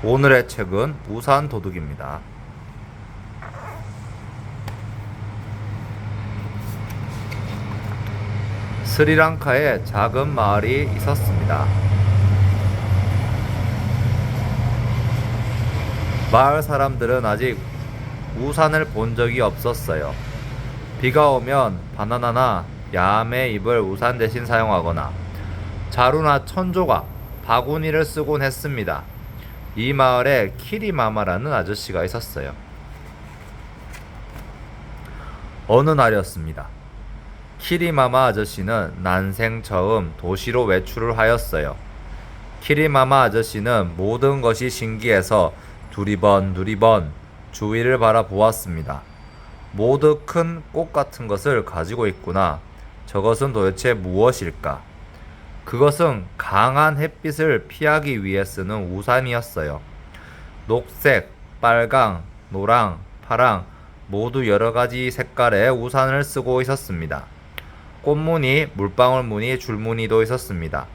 오늘의 책은 우산 도둑입니다. 스리랑카에 작은 마을이 있었습니다. 마을 사람들은 아직 우산을 본 적이 없었어요. 비가 오면 바나나나 야매 잎을 우산 대신 사용하거나 자루나 천조각, 바구니를 쓰곤 했습니다. 이 마을에 키리마마라는 아저씨가 있었어요. 어느 날이었습니다. 키리마마 아저씨는 난생 처음 도시로 외출을 하였어요. 키리마마 아저씨는 모든 것이 신기해서 두리번 주위를 바라보았습니다. 모두 큰 꽃 같은 것을 가지고 있구나. 저것은 도대체 무엇일까? 그것은 강한 햇빛을 피하기 위해 쓰는 우산이었어요. 녹색, 빨강, 노랑, 파랑 모두 여러 가지 색깔의 우산을 쓰고 있었습니다. 꽃무늬, 물방울 무늬, 줄무늬도 있었습니다.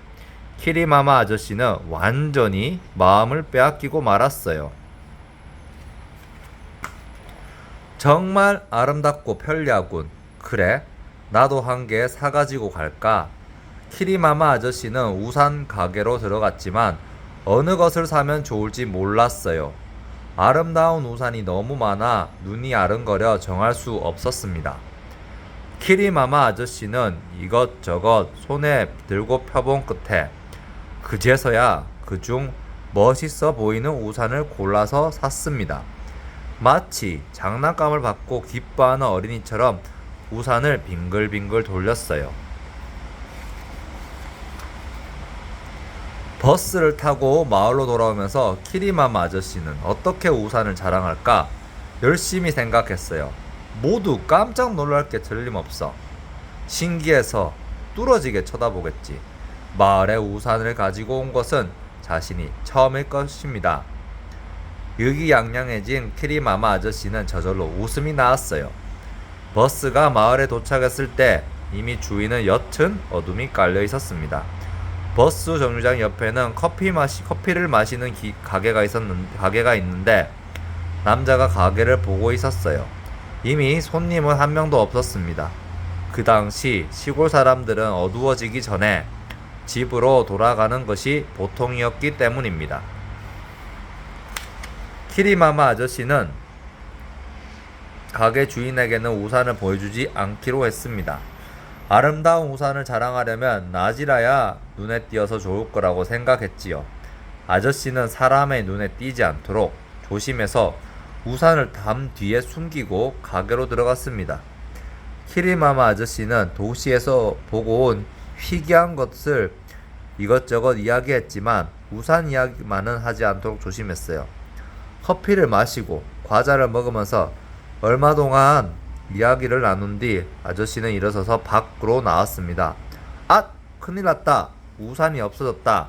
키리마마 아저씨는 완전히 마음을 빼앗기고 말았어요. 정말 아름답고 편리하군. 그래, 나도 한 개 사가지고 갈까? 키리마마 아저씨는 우산 가게로 들어갔지만 어느 것을 사면 좋을지 몰랐어요. 아름다운 우산이 너무 많아 눈이 아른거려 정할 수 없었습니다. 키리마마 아저씨는 이것저것 손에 들고 펴본 끝에 그제서야 그중 멋있어 보이는 우산을 골라서 샀습니다. 마치 장난감을 받고 기뻐하는 어린이처럼 우산을 빙글빙글 돌렸어요. 버스를 타고 마을로 돌아오면서 키리마마 아저씨는 어떻게 우산을 자랑할까 열심히 생각했어요. 모두 깜짝 놀랄 게 틀림없어. 신기해서 뚫어지게 쳐다보겠지. 마을에 우산을 가지고 온 것은 자신이 처음일 것입니다. 의기양양해진 키리마마 아저씨는 저절로 웃음이 나왔어요. 버스가 마을에 도착했을 때 이미 주위는 옅은 어둠이 깔려 있었습니다. 버스 정류장 옆에는 커피를 마시는 가게가 있는데 남자가 가게를 보고 있었어요. 이미 손님은 한 명도 없었습니다. 그 당시 시골 사람들은 어두워지기 전에 집으로 돌아가는 것이 보통이었기 때문입니다. 키리마마 아저씨는 가게 주인에게는 우산을 보여주지 않기로 했습니다. 아름다운 우산을 자랑하려면 낮이라야 눈에 띄어서 좋을 거라고 생각했지요. 아저씨는 사람의 눈에 띄지 않도록 조심해서 우산을 담 뒤에 숨기고 가게로 들어갔습니다. 키리마마 아저씨는 도시에서 보고 온 희귀한 것을 이것저것 이야기했지만 우산 이야기만은 하지 않도록 조심했어요. 커피를 마시고 과자를 먹으면서 얼마 동안 이야기를 나눈 뒤 아저씨는 일어서서 밖으로 나왔습니다. 아! 큰일 났다. 우산이 없어졌다.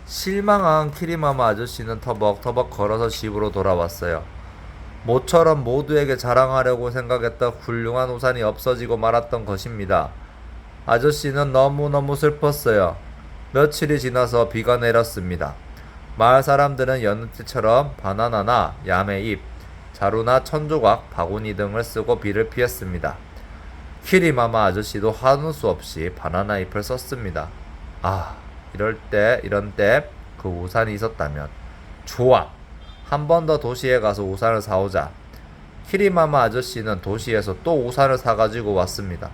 실망한 키리마마 아저씨는 터벅터벅 걸어서 집으로 돌아왔어요. 모처럼 모두에게 자랑하려고 생각했던 훌륭한 우산이 없어지고 말았던 것입니다. 아저씨는 너무너무 슬펐어요. 며칠이 지나서 비가 내렸습니다. 마을 사람들은 여느 때처럼 바나나나 야매잎, 자루나 천조각, 바구니 등을 쓰고 비를 피했습니다. 키리마마 아저씨도 하는 수 없이 바나나 잎을 썼습니다. 아, 이런 때 그 우산이 있었다면. 좋아! 한 번 더 도시에 가서 우산을 사오자. 키리마마 아저씨는 도시에서 또 우산을 사가지고 왔습니다.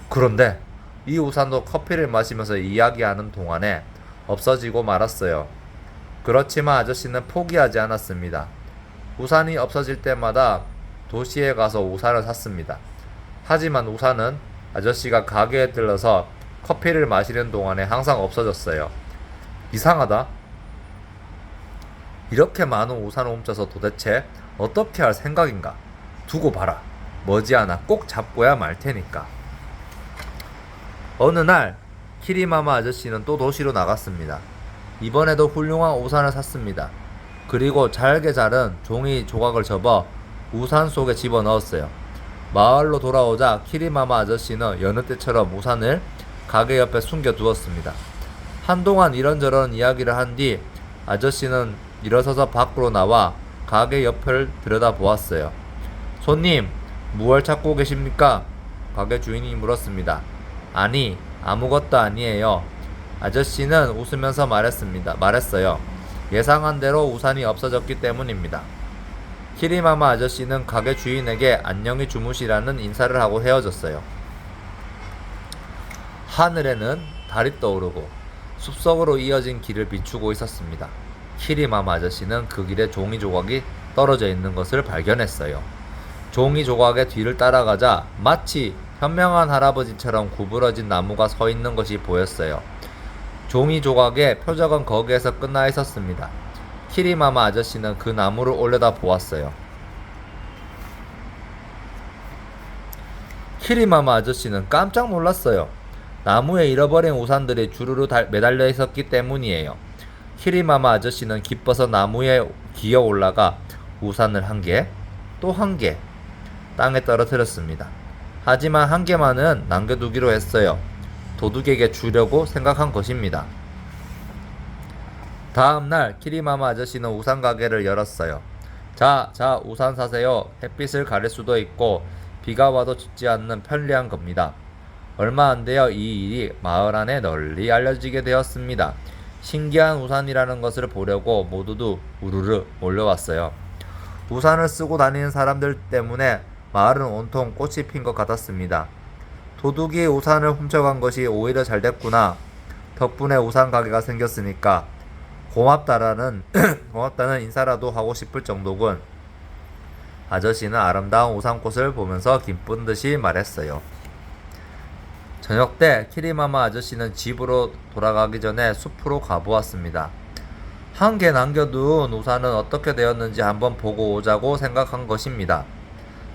그런데 이 우산도 커피를 마시면서 이야기하는 동안에 없어지고 말았어요. 그렇지만 아저씨는 포기하지 않았습니다. 우산이 없어질 때마다 도시에 가서 우산을 샀습니다. 하지만 우산은 아저씨가 가게에 들러서 커피를 마시는 동안에 항상 없어졌어요. 이상하다. 이렇게 많은 우산을 훔쳐서 도대체 어떻게 할 생각인가? 두고 봐라. 머지않아 꼭 잡고야 말 테니까. 어느 날 키리마마 아저씨는 또 도시로 나갔습니다. 이번에도 훌륭한 우산을 샀습니다. 그리고 잘게 자른 종이 조각을 접어 우산 속에 집어넣었어요. 마을로 돌아오자 키리마마 아저씨는 여느 때처럼 우산을 가게 옆에 숨겨두었습니다. 한동안 이런저런 이야기를 한 뒤 아저씨는 일어서서 밖으로 나와 가게 옆을 들여다보았어요. 손님, 무얼 찾고 계십니까? 가게 주인이 물었습니다. 아니, 아무것도 아니에요. 아저씨는 웃으면서 말했어요. 예상한 대로 우산이 없어졌기 때문입니다. 키리마마 아저씨는 가게 주인에게 안녕히 주무시라는 인사를 하고 헤어졌어요. 하늘에는 달이 떠오르고 숲속으로 이어진 길을 비추고 있었습니다. 키리마마 아저씨는 그 길에 종이 조각이 떨어져 있는 것을 발견했어요. 종이 조각의 뒤를 따라가자 마치 현명한 할아버지처럼 구부러진 나무가 서 있는 것이 보였어요. 종이 조각의 표적은 거기에서 끝나 있었습니다. 키리마마 아저씨는 그 나무를 올려다 보았어요. 키리마마 아저씨는 깜짝 놀랐어요. 나무에 잃어버린 우산들이 주르르 매달려 있었기 때문이에요. 키리마마 아저씨는 기뻐서 나무에 기어 올라가 우산을 한 개, 또 한 개, 땅에 떨어뜨렸습니다. 하지만 한 개만은 남겨두기로 했어요. 도둑에게 주려고 생각한 것입니다. 다음날 키리마마 아저씨는 우산 가게를 열었어요. 자, 우산 사세요. 햇빛을 가릴 수도 있고 비가 와도 춥지 않는 편리한 겁니다. 얼마 안 되어 이 일이 마을 안에 널리 알려지게 되었습니다. 신기한 우산이라는 것을 보려고 모두도 우르르 몰려왔어요. 우산을 쓰고 다니는 사람들 때문에 마을은 온통 꽃이 핀 것 같았습니다. 도둑이 우산을 훔쳐간 것이 오히려 잘 됐구나. 덕분에 우산 가게가 생겼으니까 고맙다는 인사라도 하고 싶을 정도군. 아저씨는 아름다운 우산꽃을 보면서 기쁜 듯이 말했어요. 저녁 때 키리마마 아저씨는 집으로 돌아가기 전에 숲으로 가보았습니다. 한 개 남겨둔 우산은 어떻게 되었는지 한번 보고 오자고 생각한 것입니다.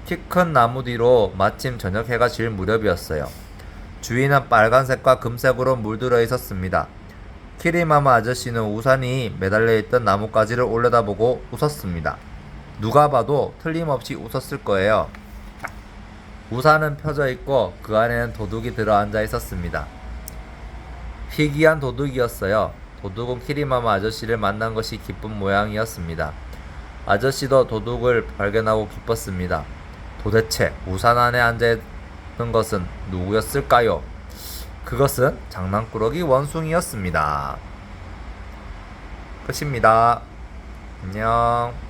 키 큰 나무 뒤로 마침 저녁 해가 질 무렵이었어요. 주위는 빨간색과 금색으로 물들어 있었습니다. 키리마마 아저씨는 우산이 매달려 있던 나뭇가지를 올려다보고 웃었습니다. 누가 봐도 틀림없이 웃었을 거예요. 우산은 펴져 있고 그 안에는 도둑이 들어앉아 있었습니다. 희귀한 도둑이었어요. 도둑은 키리마마 아저씨를 만난 것이 기쁜 모양이었습니다. 아저씨도 도둑을 발견하고 기뻤습니다. 도대체 우산 안에 앉아있는 것은 누구였을까요? 그것은 장난꾸러기 원숭이였습니다. 끝입니다. 안녕.